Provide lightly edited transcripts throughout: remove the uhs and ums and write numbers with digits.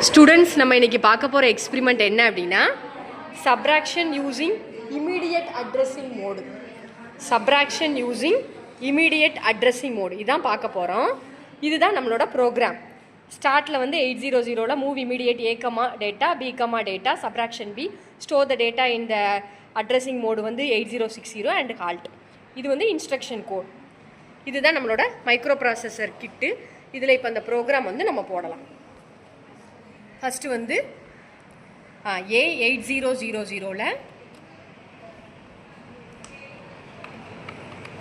Students, நம்ம இன்றைக்கி பார்க்க போகிற எக்ஸ்பிரிமெண்ட் என்ன அப்படின்னா subtraction using immediate addressing mode. Subtraction using immediate addressing mode இதான் பார்க்க போகிறோம். இதுதான் நம்மளோட ப்ரோக்ராம். ஸ்டார்ட்டில் வந்து 800 move immediate A comma data B comma data subtraction B store the data இந்த அட்ரஸிங் மோடு வந்து 8060 அண்ட் ஹால்ட். இது வந்து இன்ஸ்ட்ரக்ஷன் கோட். இதுதான் நம்மளோட மைக்ரோ ப்ராசஸர் கிட்டு. இதில் இப்போ அந்த ப்ரோக்ராம் வந்து நம்ம போடலாம். ஃபஸ்ட்டு வந்து A8000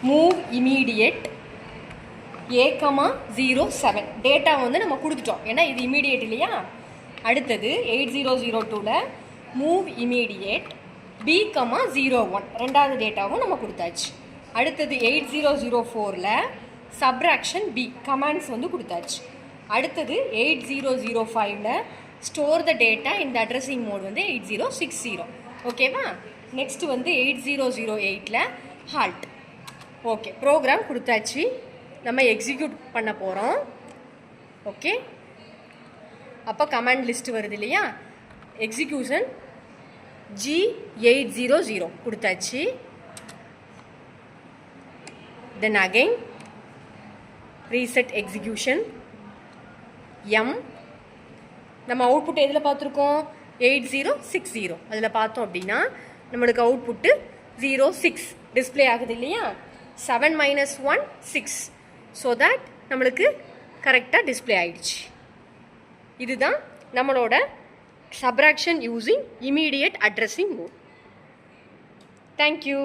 move immediate A,07 data வந்து நம்ம கொடுத்துட்டோம், ஏன்னா இது இமீடியட் இல்லையா. அடுத்தது 8002 மூவ் இமீடியட் B,01 ரெண்டாவது டேட்டாவும் நம்ம கொடுத்தாச்சு. அடுத்தது 8004 சப்ராக்ஷன் பி கமாண்ட்ஸ் வந்து கொடுத்தாச்சு. அடுத்தது 8005 ஸ்டோர் த டேட்டா இந்த அட்ரஸிங் மோட் வந்து 8060. ஓகேவா. நெக்ஸ்ட் வந்து 8008 ஹால்ட். ஓகே, ப்ரோக்ராம் கொடுத்தாச்சு. நம்ம எக்ஸிக்யூட் பண்ண போகிறோம். ஓகே, அப்போ கமாண்ட் லிஸ்ட் வருது இல்லையா. எக்ஸிக்யூஷன் G800 கொடுத்தாச்சு. Then again reset execution M. நம்ம அவுட்புட் எதில் பார்த்துருக்கோம்? 8060 அதில் பார்த்தோம் அப்படின்னா நம்மளுக்கு அவுட்புட்டு 06 டிஸ்பிளே ஆகுது இல்லையா. 7 - 1 6. ஸோ தட் நம்மளுக்கு கரெக்டாக டிஸ்பிளே ஆயிடுச்சு. இதுதான் நம்மளோட subtraction using immediate addressing mode. Thank you.